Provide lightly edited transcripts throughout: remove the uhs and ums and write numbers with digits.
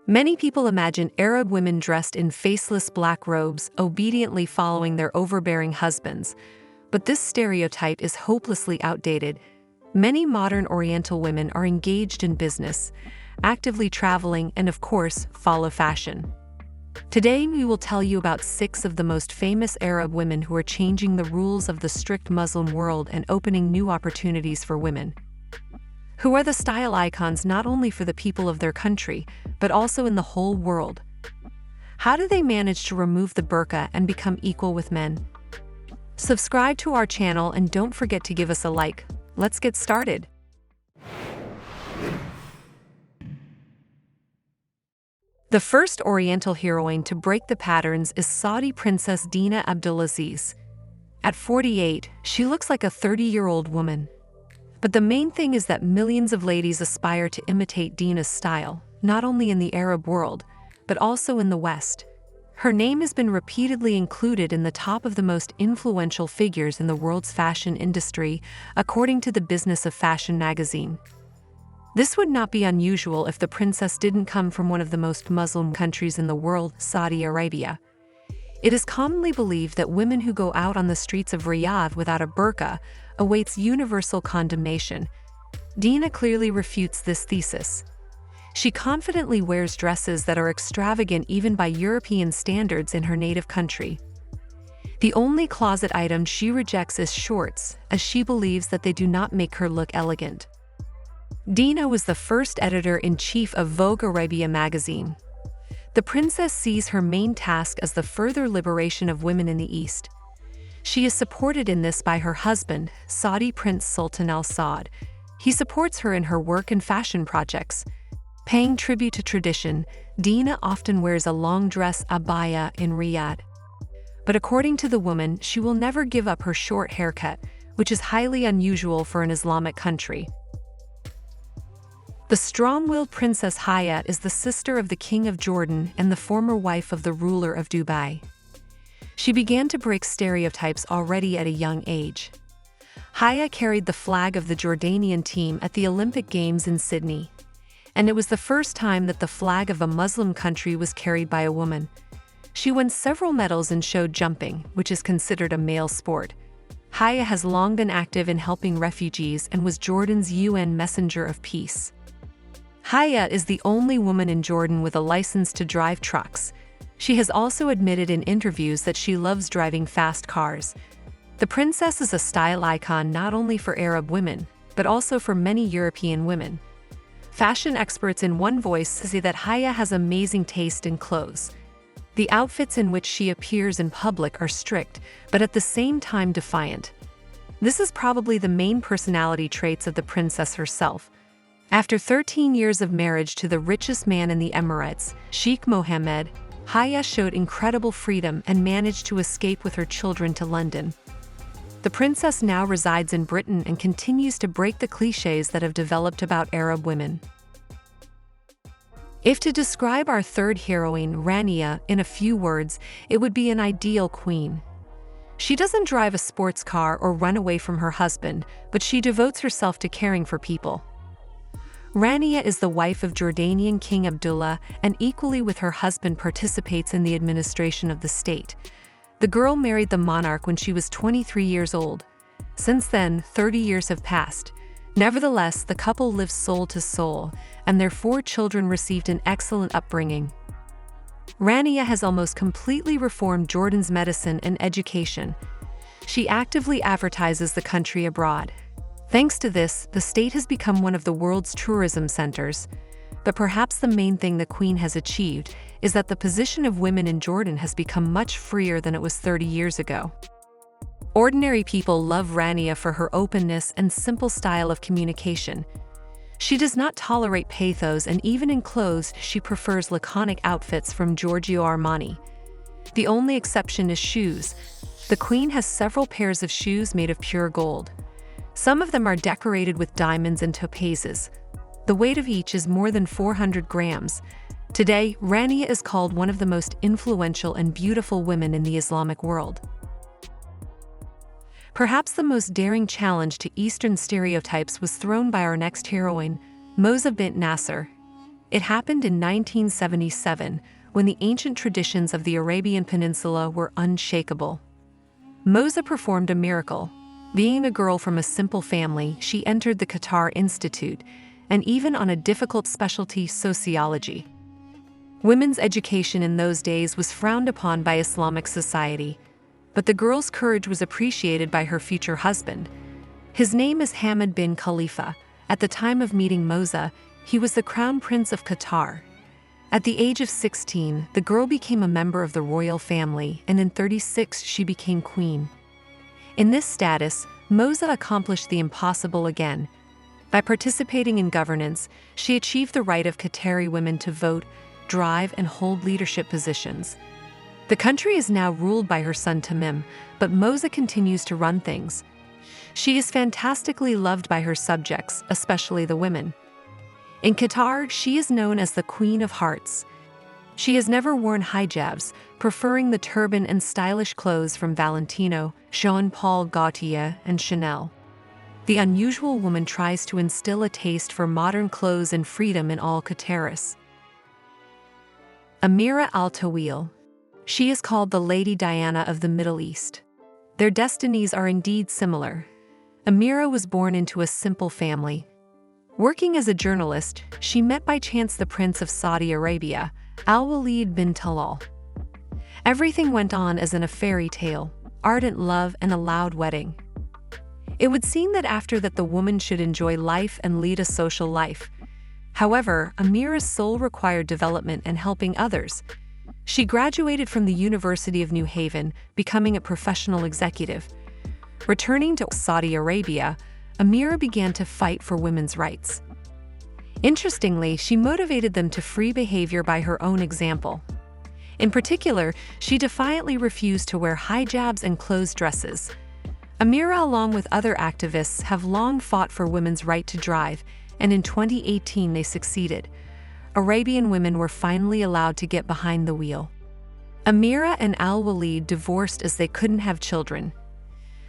Many people imagine Arab women dressed in faceless black robes, obediently following their overbearing husbands. But this stereotype is hopelessly outdated. Many modern Oriental women are engaged in business, actively traveling, and of course, follow fashion. Today, we will tell you about 6 of the most famous Arab women who are changing the rules of the strict Muslim world and opening new opportunities for women. Who are the style icons not only for the people of their country, but also in the whole world? How do they manage to remove the burqa and become equal with men? Subscribe to our channel and don't forget to give us a like. Let's get started. The first Oriental heroine to break the patterns is Saudi Princess Dena Abdulaziz. At 48, she looks like a 30-year-old woman. But the main thing is that millions of ladies aspire to imitate Dena's style, not only in the Arab world, but also in the West. Her name has been repeatedly included in the top of the most influential figures in the world's fashion industry, according to the Business of Fashion magazine. This would not be unusual if the princess didn't come from one of the most Muslim countries in the world, Saudi Arabia. It is commonly believed that women who go out on the streets of Riyadh without a burqa awaits universal condemnation. Dena clearly refutes this thesis. She confidently wears dresses that are extravagant even by European standards in her native country. The only closet item she rejects is shorts, as she believes that they do not make her look elegant. Dena was the first editor-in-chief of Vogue Arabia magazine. The princess sees her main task as the further liberation of women in the East. She is supported in this by her husband, Saudi Prince Sultan Al Saud. He supports her in her work and fashion projects. Paying tribute to tradition, Dena often wears a long dress abaya in Riyadh. But according to the woman, she will never give up her short haircut, which is highly unusual for an Islamic country. The strong-willed Princess Haya is the sister of the King of Jordan and the former wife of the ruler of Dubai. She began to break stereotypes already at a young age. Haya carried the flag of the Jordanian team at the Olympic Games in Sydney. And it was the first time that the flag of a Muslim country was carried by a woman. She won several medals in show jumping, which is considered a male sport. Haya has long been active in helping refugees and was Jordan's UN Messenger of Peace. Haya is the only woman in Jordan with a license to drive trucks. She has also admitted in interviews that she loves driving fast cars. The princess is a style icon not only for Arab women, but also for many European women. Fashion experts in one voice say that Haya has amazing taste in clothes. The outfits in which she appears in public are strict, but at the same time defiant. This is probably the main personality traits of the princess herself. After 13 years of marriage to the richest man in the Emirates, Sheikh Mohammed, Haya showed incredible freedom and managed to escape with her children to London. The princess now resides in Britain and continues to break the clichés that have developed about Arab women. If to describe our third heroine, Rania, in a few words, it would be an ideal queen. She doesn't drive a sports car or run away from her husband, but she devotes herself to caring for people. Rania is the wife of Jordanian King Abdullah and equally with her husband participates in the administration of the state. The girl married the monarch when she was 23 years old. Since then, 30 years have passed. Nevertheless, the couple lives soul to soul, and their 4 children received an excellent upbringing. Rania has almost completely reformed Jordan's medicine and education. She actively advertises the country abroad. Thanks to this, the state has become one of the world's tourism centers. But perhaps the main thing the Queen has achieved is that the position of women in Jordan has become much freer than it was 30 years ago. Ordinary people love Rania for her openness and simple style of communication. She does not tolerate pathos, and even in clothes, she prefers laconic outfits from Giorgio Armani. The only exception is shoes. The Queen has several pairs of shoes made of pure gold. Some of them are decorated with diamonds and topazes. The weight of each is more than 400 grams. Today, Rania is called one of the most influential and beautiful women in the Islamic world. Perhaps the most daring challenge to Eastern stereotypes was thrown by our next heroine, Moza bint Nasser. It happened in 1977, when the ancient traditions of the Arabian Peninsula were unshakable. Moza performed a miracle. Being a girl from a simple family, she entered the Qatar Institute, and even on a difficult specialty, sociology. Women's education in those days was frowned upon by Islamic society, but the girl's courage was appreciated by her future husband. His name is Hamad bin Khalifa. At the time of meeting Moza, he was the crown prince of Qatar. At the age of 16, the girl became a member of the royal family, and in 36 she became queen. In this status, Moza accomplished the impossible again. By participating in governance, she achieved the right of Qatari women to vote, drive, and hold leadership positions. The country is now ruled by her son Tamim, but Moza continues to run things. She is fantastically loved by her subjects, especially the women. In Qatar, she is known as the Queen of Hearts. She has never worn hijabs, preferring the turban and stylish clothes from Valentino, Jean-Paul Gaultier, and Chanel. The unusual woman tries to instill a taste for modern clothes and freedom in all Qataris. Amira Al-Taweel. She is called the Lady Diana of the Middle East. Their destinies are indeed similar. Amira was born into a simple family. Working as a journalist, she met by chance the Prince of Saudi Arabia, Al-Walid bin Talal. Everything went on as in a fairy tale, ardent love and a loud wedding. It would seem that after that the woman should enjoy life and lead a social life. However, Amira's soul required development and helping others. She graduated from the University of New Haven, becoming a professional executive. Returning to Saudi Arabia, Amira began to fight for women's rights. Interestingly, she motivated them to free behavior by her own example. In particular, she defiantly refused to wear hijabs and closed dresses. Amira, along with other activists, have long fought for women's right to drive, and in 2018 they succeeded. Arabian women were finally allowed to get behind the wheel. Amira and Al-Walid divorced as they couldn't have children.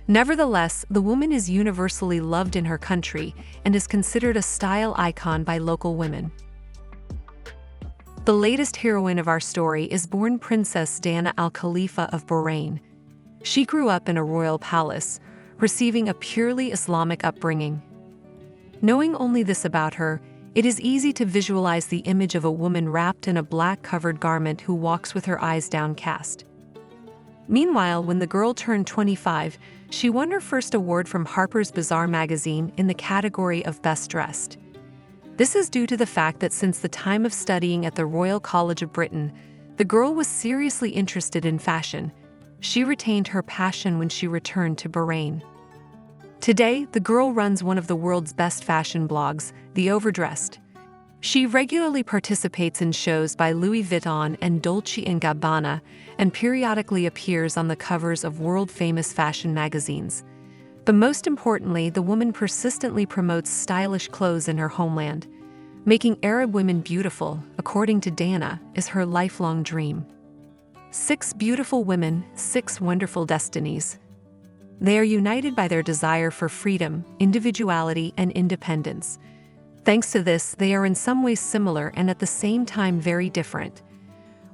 Nevertheless, the woman is universally loved in her country and is considered a style icon by local women. The latest heroine of our story is born Princess Dena Al-Khalifa of Bahrain. She grew up in a royal palace, receiving a purely Islamic upbringing. Knowing only this about her, it is easy to visualize the image of a woman wrapped in a black-covered garment who walks with her eyes downcast. Meanwhile, when the girl turned 25, she won her first award from Harper's Bazaar magazine in the category of Best Dressed. This is due to the fact that since the time of studying at the Royal College of Britain, the girl was seriously interested in fashion. She retained her passion when she returned to Bahrain. Today, the girl runs one of the world's best fashion blogs, The Overdressed. She regularly participates in shows by Louis Vuitton and Dolce & Gabbana, and periodically appears on the covers of world-famous fashion magazines. But most importantly, the woman persistently promotes stylish clothes in her homeland. Making Arab women beautiful, according to Dena, is her lifelong dream. 6 beautiful women, 6 wonderful destinies. They are united by their desire for freedom, individuality, and independence. Thanks to this, they are in some ways similar and at the same time very different.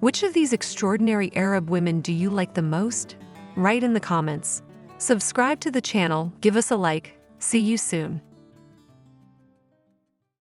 Which of these extraordinary Arab women do you like the most? Write in the comments. Subscribe to the channel, give us a like. See you soon.